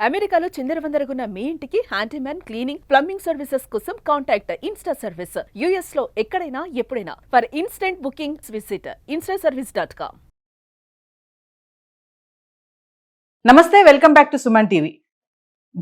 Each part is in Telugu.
అమెరికాలో చిందరవందరగున్న మీ ఇంటికి హ్యాండీమ్యాన్ క్లీనింగ్ ప్లంబింగ్ సర్వీసెస్ కోసం కాంటాక్ట్ ఇన్స్టా సర్వీస్. యుఎస్ లో ఎక్కడైనా ఎప్పుడైనా. For instant booking visit instaservice.com. నమస్తే, welcome back to Suman TV.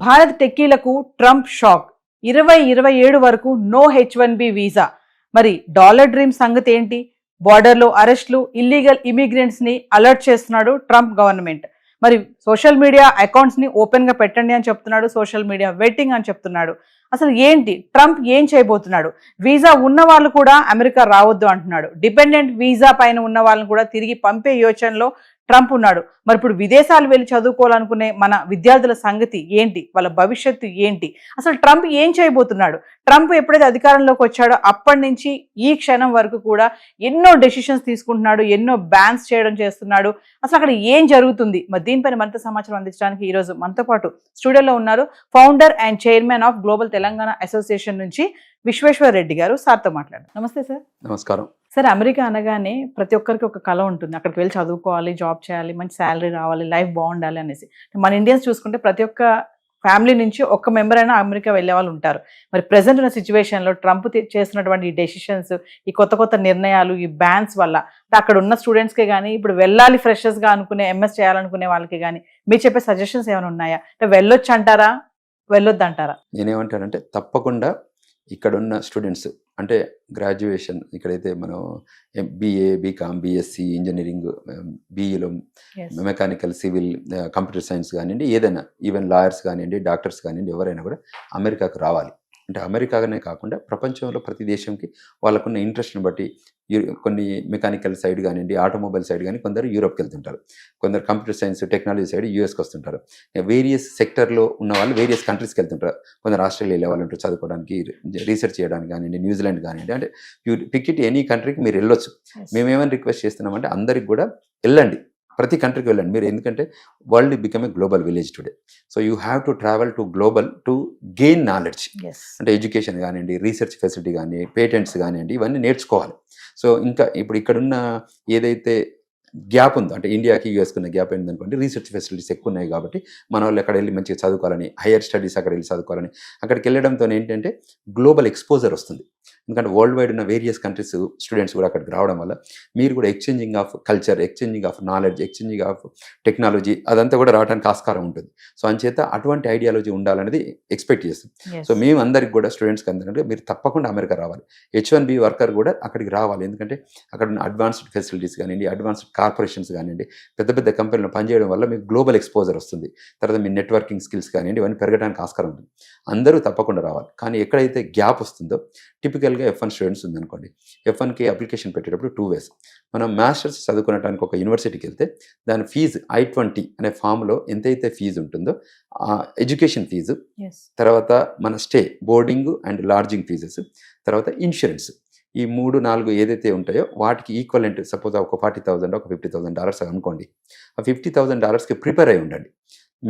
Bharat టెక్కీలకు ట్రంప్ షాక్. 2027 వరకు నో H1B వీసా. మరి డాలర్ డ్రీమ్ సంగతి ఏంటి? బార్డర్లో అరెస్టులు, ఇల్లీగల్ ఇమిగ్రెంట్స్ ని అలర్ట్ చేస్తున్నాడు ట్రంప్ గవర్నమెంట్. మరి సోషల్ మీడియా అకౌంట్స్ ని ఓపెన్ గా పెట్టండి అని చెప్తున్నాడు, సోషల్ మీడియా వెట్టింగ్ అని చెప్తున్నాడు. అసలు ఏంటి ట్రంప్ ఏం చేయబోతున్నాడు? వీసా ఉన్న వాళ్ళు కూడా అమెరికా రావద్దు అంటున్నాడు. డిపెండెంట్ వీసా పైన ఉన్న వాళ్ళని కూడా తిరిగి పంపే యోచనలో ట్రంప్ ఉన్నాడు. మరి ఇప్పుడు విదేశాలు వెళ్ళి చదువుకోవాలనుకునే మన విద్యార్థుల సంగతి ఏంటి? వాళ్ళ భవిష్యత్తు ఏంటి? అసలు ట్రంప్ ఏం చేయబోతున్నాడు? ట్రంప్ ఎప్పుడైతే అధికారంలోకి వచ్చాడో అప్పటి నుంచి ఈ క్షణం వరకు కూడా ఎన్నో డెసిషన్స్ తీసుకుంటున్నాడు, ఎన్నో బ్యాన్స్ చేయడం చేస్తున్నాడు. అసలు అక్కడ ఏం జరుగుతుంది? మరి దీనిపైన మరింత సమాచారం అందించడానికి ఈరోజు మనతో పాటు స్టూడియోలో ఉన్నారు founder and chairman of global Telangana association నుంచి విశ్వేశ్వర్ రెడ్డి గారు. సార్తో మాట్లాడు. నమస్తే సార్. నమస్కారం సార్, అమెరికా అనగానే ప్రతి ఒక్కరికి ఒక కళ ఉంటుంది, అక్కడికి వెళ్ళి చదువుకోవాలి, జాబ్ చేయాలి, మంచి శాలరీ రావాలి, లైఫ్ బాగుండాలి అనేసి. మన ఇండియన్స్ చూసుకుంటే ప్రతి ఒక్క ఫ్యామిలీ నుంచి ఒక్క మెంబర్ అయినా అమెరికా వెళ్ళే వాళ్ళు ఉంటారు. మరి ప్రెసెంట్ ఉన్న సిచ్యువేషన్లో ట్రంప్ చేస్తున్నటువంటి ఈ డెసిషన్స్, ఈ కొత్త కొత్త నిర్ణయాలు, ఈ బ్యాన్స్ వల్ల అక్కడ ఉన్న స్టూడెంట్స్కే కానీ, ఇప్పుడు వెళ్ళాలి ఫ్రెషర్స్గా అనుకునే ఎంఎస్ చేయాలనుకునే వాళ్ళకి కానీ మీరు చెప్పే సజెషన్స్ ఏమైనా ఉన్నాయా? అంటే వెళ్ళొచ్చు అంటారా, వెళ్ళొద్దు అంటారా? నేనేమంటానంటే తప్పకుండా ఇక్కడున్న స్టూడెంట్స్ అంటే గ్రాడ్యుయేషన్ ఇక్కడైతే మనం BA, BCom, BSc, ఇంజనీరింగ్, BEలో మెకానికల్, సివిల్, కంప్యూటర్ సైన్స్ కానివ్వండి, ఏదైనా ఈవెన్ లాయర్స్ కానివ్వండి, డాక్టర్స్ కానివ్వండి, ఎవరైనా కూడా అమెరికాకు రావాలి. అంటే అమెరికానే కాకుండా ప్రపంచంలో ప్రతి దేశంకి వాళ్ళకున్న ఇంట్రెస్ట్ని బట్టి కొన్ని మెకానికల్ సైడ్ కానివ్వండి, ఆటోమొబైల్ సైడ్ కానీ కొందరు యూరోప్కి వెళ్తుంటారు, కొందరు కంప్యూటర్ సైన్స్ టెక్నాలజీ సైడ్ యూఎస్కి వస్తుంటారు. వేరియస్ సెక్టర్లో ఉన్న వాళ్ళు వేరియస్ కంట్రీస్కి వెళ్తుంటారు. కొందరు ఆస్ట్రేలియా వెళ్ళే వాళ్ళు ఉంటారు చదువుకోవడానికి, రీసెర్చ్ చేయడానికి కానివ్వండి, న్యూజిలాండ్ కానివ్వండి. అంటే యూ పిక్ ఇట్ ఎనీ కంట్రీకి మీరు వెళ్ళొచ్చు. మేమేమైనా రిక్వెస్ట్ చేస్తున్నామంటే అందరికి కూడా వెళ్ళండి, ప్రతి కంట్రీకి వెళ్ళండి మీరు. ఎందుకంటే world become a global village today. So you have to travel to global to gain knowledge. అంటే ఎడ్యుకేషన్ కానివ్వండి, రీసెర్చ్ ఫెసిలిటీ కానీ, పేటెంట్స్ కానివ్వండి, ఇవన్నీ నేర్చుకోవాలి. సో ఇంకా ఇప్పుడు ఇక్కడున్న ఏదైతే గ్యాప్ ఉందో, అంటే ఇండియాకి యూఎస్కి ఉన్న గ్యాప్ ఏంటనుకోండి, రీసెర్చ్ ఫెసిలిటీస్ ఎక్కువ ఉన్నాయి కాబట్టి మన వాళ్ళు అక్కడ వెళ్ళి మంచిగా చదువుకోవాలని, హైయర్ స్టడీస్ అక్కడ వెళ్ళి చదువుకోవాలని, అక్కడికి వెళ్ళడంతో ఏంటంటే గ్లోబల్ ఎక్స్పోజర్ వస్తుంది. ఎందుకంటే వరల్డ్ వైడ్ ఉన్న వేరియస్ కంట్రీస్ స్టూడెంట్స్ కూడా అక్కడికి రావడం వల్ల మీరు కూడా exchanging of culture, exchanging of knowledge, exchanging of technology అదంతా కూడా రావడానికి ఆస్కారం ఉంటుంది. సో అంచేత అటువంటి ఐడియాలజీ ఉండాలనేది ఎక్స్పెక్ట్ చేస్తాం. సో మేము అందరికి కూడా స్టూడెంట్స్కి అందరికంటే మీరు తప్పకుండా అమెరికా రావాలి. H1B వర్కర్ కూడా అక్కడికి రావాలి. ఎందుకంటే అక్కడ ఉన్న అడ్వాన్స్డ్ ఫెసిలిటీస్ కానివ్వండి, అడ్వాన్స్డ్ కార్పొరేషన్స్ కానివ్వండి, పెద్ద పెద్ద కంపెనీలో పనిచేయడం వల్ల మీకు గ్లోబల్ ఎక్స్పోజర్ వస్తుంది. తర్వాత మీ నెట్వర్కింగ్ స్కిల్స్ కానివ్వండి, ఇవన్నీ పెరగడానికి ఆస్కారం ఉంటుంది. అందరూ తప్పకుండా రావాలి. కానీ ఎక్కడైతే గ్యాప్ వస్తుందో, టిపికల్గా F1 స్టూడెంట్స్ ఉందనుకోండి, F1కి అప్లికేషన్ పెట్టేటప్పుడు 2 ways. మనం మాస్టర్స్ చదువుకోవడానికి ఒక యూనివర్సిటీకి వెళ్తే దాని ఫీజు I-20 అనే ఫామ్లో ఎంతైతే ఫీజు ఉంటుందో ఆ ఎడ్యుకేషన్ ఫీజు, తర్వాత మన stay, boarding and lodging fees, తర్వాత ఇన్సూరెన్స్, ఈ 3-4 ఏదైతే ఉంటాయో వాటికి ఈక్వలెంట్. సపోజ్ ఒక $40,000 ఒక $50,000 అనుకోండి. ఆ $50,000కి ప్రిపేర్ అయి ఉండండి.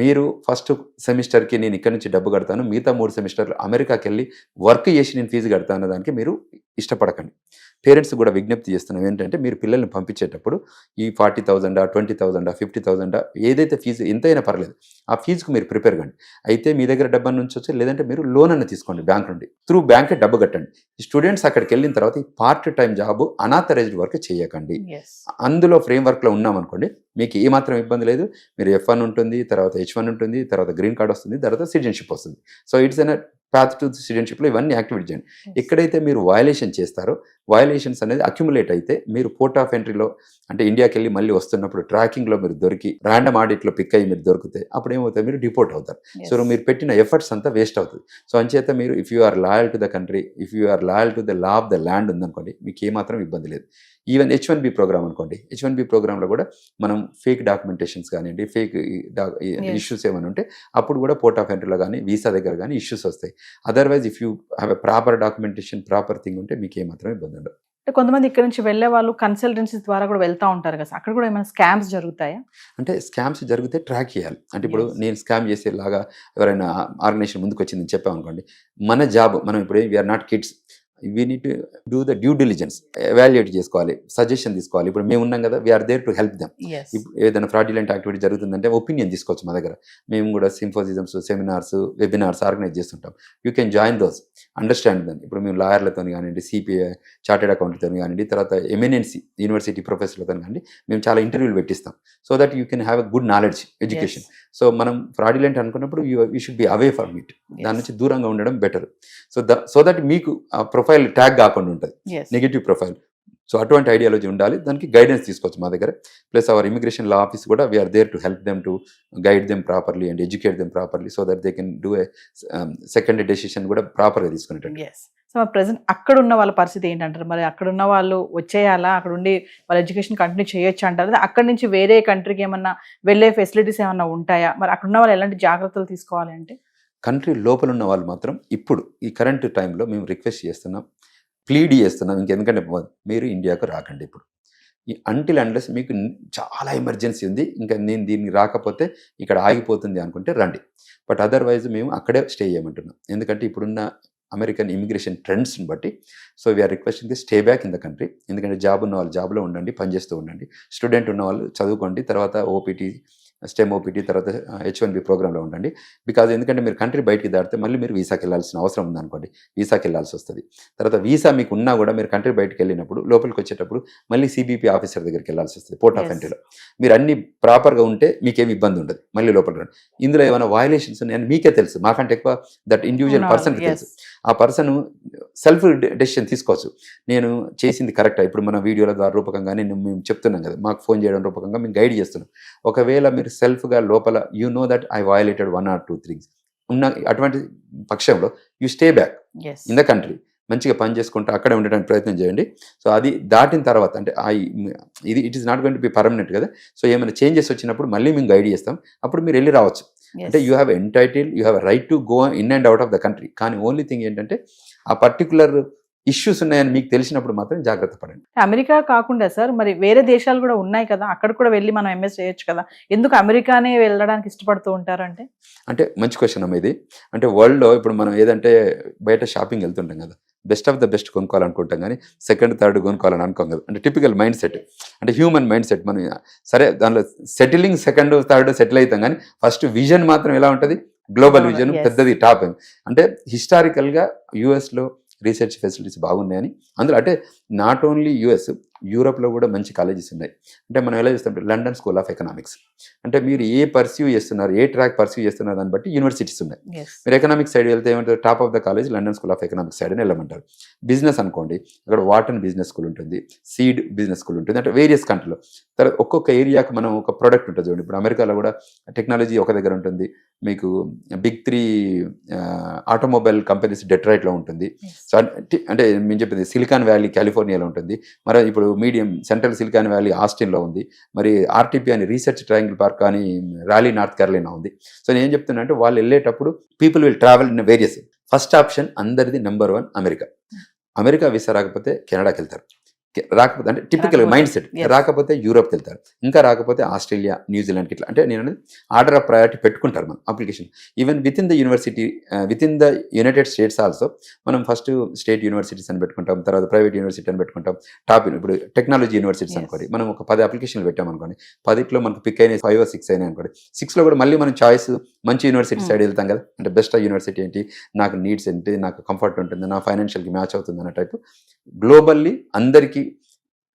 మీరు ఫస్ట్ సెమిస్టర్కి నేను ఇక్కడ నుంచి డబ్బు కడతాను, మిగతా 3 సెమిస్టర్లు అమెరికాకి వెళ్ళి వర్క్ చేసి నేను ఫీజు కడతాను దానికి మీరు ఇష్టపడకండి. పేరెంట్స్ కూడా విజ్ఞప్తి చేస్తున్నాం ఏంటంటే, మీరు పిల్లల్ని పంపించేటప్పుడు ఈ $40,000, $20,000, $50,000 ఏదైతే ఫీజు ఎంతైనా పర్లేదు, ఆ ఫీజుకు మీరు ప్రిపేర్ కండి. అయితే మీ దగ్గర డబ్బు నుంచి వచ్చి, లేదంటే మీరు లోన్ అన్న తీసుకోండి బ్యాంక్ నుండి, త్రూ బ్యాంకే డబ్బు కట్టండి. స్టూడెంట్స్ అక్కడికి వెళ్ళిన తర్వాత ఈ part time job, unauthorised work చేయకండి. అందులో ఫ్రేమ్ వర్క్లో ఉన్నామనుకోండి, మీకు ఏమాత్రం ఇబ్బంది లేదు. మీరు F1 ఉంటుంది, తర్వాత H1 ఉంటుంది, తర్వాత గ్రీన్ కార్డ్ వస్తుంది, తర్వాత సిటిజన్షిప్ వస్తుంది. So it's an path to సిటిజన్షిప్లో ఇవన్నీ యాక్టివేట్ చేయండి. ఎక్కడైతే మీరు వయలేషన్ చేస్తారో, వయలేషన్స్ అనేది అక్యుములేట్ అయితే మీరు పోర్ట్ ఆఫ్ ఎంట్రీలో, అంటే ఇండియాకి వెళ్ళి మళ్ళీ వస్తున్నప్పుడు ట్రాకింగ్లో మీరు దొరికి, ర్యాండమ్ ఆడిట్లో పిక్ అయ్యి మీరు దొరికితే అప్పుడు ఏమవుతుంది, మీరు డిపోర్ట్ అవుతారు. సో మీరు పెట్టిన ఎఫర్ట్స్ అంతా వేస్ట్ అవుతుంది. సో అంచేత మీరు if you are loyal to the country, if you are loyal to the law of the land ఉందనుకోండి, మీకు ఏమాత్రం ఇబ్బంది లేదు. ఈవెన్ H1B ప్రోగ్రామ్ అనుకోండి, H1B ప్రోగ్రాంలో కూడా మనం ఫేక్ డాక్యుమెంటేషన్స్ కానివ్వండి, ఫేక్ ఇష్యూస్ ఏమైనా ఉంటే అప్పుడు కూడా పోర్ట్ ఆఫ్ ఎంట్రీలో కానీ, వీసా దగ్గర కానీ ఇష్యూస్ వస్తాయి. Otherwise if you have a proper documentation, proper thing ఉంటే మీకు ఏమాత్రం ఇబ్బంది ఉండదు. అంటే కొంతమంది ఇక్కడ నుంచి వెళ్ళే వాళ్ళు కన్సల్టెన్సీస్ ద్వారా కూడా వెళ్తూ ఉంటారు కదా, అక్కడ కూడా ఏమైనా స్కామ్స్ జరుగుతాయా? అంటే స్కామ్స్ జరిగితే ట్రాక్ చేయాలి. అంటే ఇప్పుడు నేను స్కామ్ చేసేలాగా ఎవరైనా ఆర్గనైజేషన్ ముందుకు వచ్చిందని చెప్పామనుకోండి, మన జాబ్ మనం ఇప్పుడు we are not kids, we need to do the due diligence, evaluate చేసుకోవాలి, సజెషన్ తీసుకోవాలి. ఇప్పుడు మేము ఉన్నాం కదా, we are there to help them. ఏదైనా ఫ్రాడ్యులెంట్ యాక్టివిటీ జరుగుతుందంటే ఒపీనియన్ తీసుకోవచ్చు మా దగ్గర. మేము కూడా సింపోజిజమ్స్, సెమినార్స్, వెబినార్స్ ఆర్గనైజ్ చేస్తుంటాం. You can join those, understand then. ఇప్పుడు మేము లాయర్లతో కానివ్వండి, సిపిఐ చార్టెడ్ అకౌంట్తో కానివ్వండి, తర్వాత ఎమినెన్సీ యూనివర్సిటీ ప్రొఫెసర్లతో కానివ్వండి, మేము చాలా ఇంటర్వ్యూలు పెట్టిస్తాం. So that you can have a good knowledge, education. So మనం ఫ్రాడ్యులెంట్ అనుకున్నప్పుడు you should be away from it, దాని నుంచి దూరంగా ఉండడం బెటర్. సో దట్ మీకు ఆ ప్రొఫైల్ ట్యాగ్ కాకుండా ఉంటుంది, నెగిటివ్ ప్రొఫైల్. సో అటువంటి ఐడియాలజీ ఉండాలి, దానికి గైడెన్స్ తీసుకోవచ్చు మా దగ్గర. Plus our immigration law office కూడా we are there to help them, to guide them properly and educate them properly, so that they can do a second decision కూడా ప్రాపర్గా తీసుకునేటట్టు. సో ప్రెసెంట్ అక్కడ ఉన్న వాళ్ళ పరిస్థితి ఏంటంటారు? మరి అక్కడ ఉన్న వాళ్ళు వచ్చేయాలా, అక్కడ ఉండి వాళ్ళ ఎడ్యుకేషన్ కంటిన్యూ చేయొచ్చు అంటారు? అక్కడ నుంచి వేరే కంట్రీకి ఏమన్నా వెళ్ళే ఫెసిలిటీస్ ఏమన్నా ఉంటాయా? మరి అక్కడ ఉన్న వాళ్ళు ఎలాంటి జాగ్రత్తలు తీసుకోవాలి అంటే? కంట్రీ లోపల ఉన్న వాళ్ళు మాత్రం ఇప్పుడు ఈ కరెంట్ టైంలో మేము రిక్వెస్ట్ చేస్తున్నాం, ప్లీడ్ చేస్తున్నాం, ఇంకెందుకంటే మీరు ఇండియాకు రాకండి ఇప్పుడు. అంటిల్ అండ్లెస్ మీకు చాలా ఎమర్జెన్సీ ఉంది, ఇంకా నేను దీనికి రాకపోతే ఇక్కడ ఆగిపోతుంది అనుకుంటే రండి. బట్ అదర్వైజ్ మేము అక్కడే స్టే చేయమంటున్నాం. ఎందుకంటే ఇప్పుడున్న అమెరికన్ ఇమిగ్రేషన్ ట్రెండ్స్ని బట్టి. So we are requesting the stay back in the country. ఎందుకంటే జాబ్ ఉన్న వాళ్ళు జాబ్లో ఉండండి, పనిచేస్తూ ఉండండి. స్టూడెంట్ ఉన్న వాళ్ళు చదువుకోండి, తర్వాత ఓపీటీ, స్టెమ్ ఓపీటీ, తర్వాత H1B ప్రోగ్రాంలో ఉండండి. బికాజ్ ఎందుకంటే మీరు కంట్రీ బయటికి దాటితే మళ్ళీ మీరు వీసాకి వెళ్ళాల్సిన అవసరం ఉందనుకోండి, వీసాకి వెళ్ళాల్సి వస్తుంది. తర్వాత వీసా మీకు ఉన్నా కూడా మీరు కంట్రీ బయటికి వెళ్ళినప్పుడు లోపలికి వచ్చేటప్పుడు మళ్ళీ CBP ఆఫీసర్ దగ్గరికి వెళ్ళాల్సి వస్తుంది, పోర్ట్ ఆఫ్ ఎంట్రీలో. మీరు అన్ని ప్రాపర్గా ఉంటే మీకేమి ఇబ్బంది ఉండదు, మళ్ళీ లోపలికి రండి. ఇందులో ఏమైనా వయలేషన్స్ ఉన్నాయని మీకే తెలుసు, మాకంటే ఎక్కువ దట్ ఇండివిజువల్ పర్సన్కి తెలుసు. ఆ పర్సన్ సెల్ఫ్ డెసిషన్ తీసుకోవచ్చు, నేను చేసింది కరెక్టా. ఇప్పుడు మన వీడియోల ద్వారా రూపకంగానే మేము చెప్తున్నాం కదా, మాకు ఫోన్ చేయడం రూపకంగా మేము గైడ్ చేస్తున్నాం. ఒకవేళ మీరు సెల్ఫ్గా లోపల you know that I violated 1 or 2 things ఉన్న అటువంటి పక్షంలో you stay back in the country, మంచిగా పని చేసుకుంటూ అక్కడే ఉండడానికి ప్రయత్నం చేయండి. సో అది దాటిన తర్వాత అంటే ఇది it is not going to be permanent కదా. సో ఏమైనా చేంజెస్ వచ్చినప్పుడు మళ్ళీ మేము గైడ్ చేస్తాం, అప్పుడు మీరు వెళ్ళి రావచ్చు. అంటే you have entitle, you have right to go in and out of the country. కానీ ఓన్లీ థింగ్ ఏంటంటే ఆ పర్టికులర్ ఇష్యూస్ ఉన్నాయని మీకు తెలిసినప్పుడు మాత్రం జాగ్రత్త పడండి. అమెరికా కాకుండా సార్ మరి వేరే దేశాలు కూడా ఉన్నాయి కదా, అక్కడ కూడా వెళ్ళి మనం ఎంఎస్ చేయొచ్చు కదా, ఎందుకు అమెరికానే వెళ్ళడానికి ఇష్టపడుతూ ఉంటారంటే? అంటే మంచి క్వశ్చన్ అమ్మ ఇది. అంటే వరల్డ్లో ఇప్పుడు మనం ఏదంటే బయట షాపింగ్ వెళ్తుంటాం కదా, బెస్ట్ ఆఫ్ ద బెస్ట్ కొనుక్కోవాలనుకుంటాం, కానీ సెకండ్ థర్డ్ కొనుక్కోవాలని అనుకోం కదా. అంటే టిపికల్ మైండ్ సెట్, అంటే హ్యూమన్ మైండ్ సెట్. మనం సరే దానిలో సెటిలింగ్ సెకండ్ థర్డ్ సెటిల్ అవుతాం, కానీ ఫస్ట్ విజన్ మాత్రం ఎలా ఉంటుంది, గ్లోబల్ విజన్, పెద్దది టాప్. అంటే హిస్టారికల్గా యూఎస్లో రీసెర్చ్ ఫెసిలిటీస్ బాగున్నాయని, అందులో అంటే నాట్ ఓన్లీ యూఎస్, యూరోప్లో కూడా మంచి కాలేజెస్ ఉన్నాయి. అంటే మనం ఎలా చేస్తాం, లండన్ స్కూల్ ఆఫ్ ఎకనామిక్స్, అంటే మీరు ఏ పర్స్యూ చేస్తున్నారు, ఏ ట్రాక్ పర్స్యూ చేస్తున్నారు దాన్ని బట్టి యూనివర్సిటీస్ ఉన్నాయి. మీరు ఎకనామిక్స్ సైడ్ వెళ్తే ఏమంటారు, top of the college London school of economics side అని వెళ్ళమంటారు. బిజినెస్ అనుకోండి, అక్కడ వాటన్ బిజినెస్ స్కూల్ ఉంటుంది, సీడ్ బిజినెస్ స్కూల్ ఉంటుంది. అంటే వేరియస్ కంట్రీలో తర్వాత ఒక్కొక్క ఏరియాకి మనం ఒక ప్రోడక్ట్ ఉంటుంది. చూడండి ఇప్పుడు అమెరికాలో కూడా టెక్నాలజీ ఒక దగ్గర ఉంటుంది, మీకు Big 3 ఆటోమొబైల్ కంపెనీస్ డెట్రాయిట్లో ఉంటుంది. సో అంటే మేము చెప్పింది సిలికాన్ వ్యాలీ కాలిఫోర్నియాలో ఉంటుంది, మరి ఇప్పుడు మీడియం సెంట్రల్ సిలికాన్ వ్యాలీ ఆస్టిన్లో ఉంది, మరి RTP అని రీసెర్చ్ ట్రయాంగిల్ పార్క్ అని రాలీ నార్త్ కెరళైనా ఉంది. సో నేను ఏం చెప్తున్నా అంటే వాళ్ళు వెళ్ళేటప్పుడు people will travel in various. First option అందరిది నెంబర్ 1 అమెరికా. అమెరికా వీసా రాకపోతే కెనడాకి వెళ్తారు, రాకపోతే అంటే టిపికల్ మైండ్ సెట్, రాకపోతే యూరోప్కి వెళ్తారు, ఇంకా రాకపోతే ఆస్ట్రేలియా, న్యూజిలాండ్కి. ఇట్లా అంటే నేను అనేది ఆర్డర్ ఆఫ్ ప్రయారిటీ పెట్టుకుంటారు మనం application. Even with in the university, with in the United states also మనం ఫస్ట్ స్టేట్ యూనివర్సిటీస్ అని పెట్టుకుంటాం, తర్వాత ప్రైవేట్ యూనివర్సిటీ అని పెట్టుకుంటాం. టాప్ ఇప్పుడు టెక్నాలజీ యూనివర్సిటీస్ అనుకోండి, మనం ఒక 10 అప్లికేషన్లు పెట్టాం అనుకోండి, 10లో మనకు పిక్ అయినాయి 5 or 6 అయినాయి అనుకోండి, 6లో కూడా మళ్ళీ మనం చాయిస్ మంచి యూనివర్సిటీ సైడ్ వెళ్తాం కదా. అంటే బెస్ట్ యూనివర్సిటీ ఏంటి, నాకు నీడ్స్ ఏంటి, నాకు కంఫర్ట్ ఉంటుంది, నా ఫైనాన్షియల్కి మ్యాచ్ అవుతుంది అన్న టైపు. గ్లోబల్లీ అందరికీ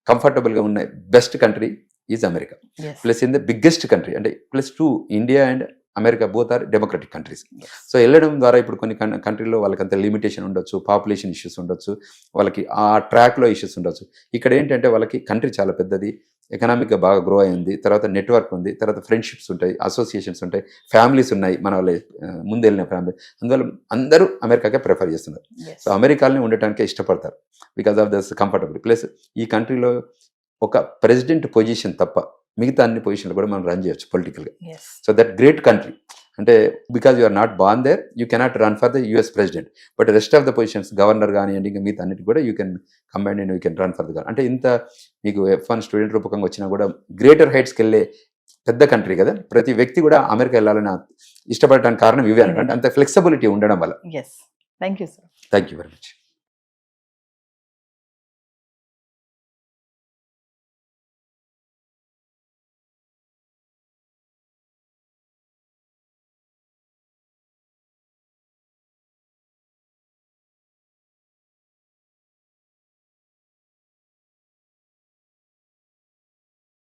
కంఫర్టబుల్గా ఉన్న best country is America. Plus in the biggest country, అంటే plus 2 India and America both are democratic countries. So వెళ్ళడం ద్వారా ఇప్పుడు కొన్ని కంట్రీలో వాళ్ళకి అంత లిమిటేషన్ ఉండొచ్చు, పాపులేషన్ ఇష్యూస్ ఉండొచ్చు, వాళ్ళకి ఆ ట్రాక్లో ఇష్యూస్ ఉండొచ్చు. ఇక్కడ ఏంటంటే వాళ్ళకి కంట్రీ చాలా పెద్దది, ఎకనామిక్గా బాగా గ్రో అయింది, తర్వాత నెట్వర్క్ ఉంది, తర్వాత ఫ్రెండ్షిప్స్ ఉంటాయి, అసోసియేషన్స్ ఉంటాయి, ఫ్యామిలీస్ ఉన్నాయి, మన వాళ్ళ ముందు వెళ్ళిన ఫ్యామిలీ. అందువల్ల అందరూ అమెరికాకే ప్రిఫర్ చేస్తున్నారు. సో అమెరికాలోనే ఉండటానికే ఇష్టపడతారు because of this comfortable place. ఈ కంట్రీలో ఒక ప్రెసిడెంట్ పొజిషన్ తప్ప మిగతా అన్ని పొజిషన్లు కూడా మనం రన్ చేయొచ్చు పొలిటికల్గా. So that great country. అంటే because you are not born there, you cannot run for the US president, but rest of the positions governor కానివ్వండి, ఇంకా మిగతా అన్నిటి కూడా you can combine and you can run for the governor. అంటే ఇంత మీకు F1 స్టూడెంట్ రూపకంగా వచ్చినా కూడా గ్రేటర్ హైట్స్కి వెళ్ళే పెద్ద కంట్రీ కదా. ప్రతి వ్యక్తి కూడా అమెరికా వెళ్ళాలని ఇష్టపడటానికి కారణం ఇవే అనమాట, అంత ఫ్లెక్సిబిలిటీ ఉండడం వల్ల. Thank you sir. Thank you very much.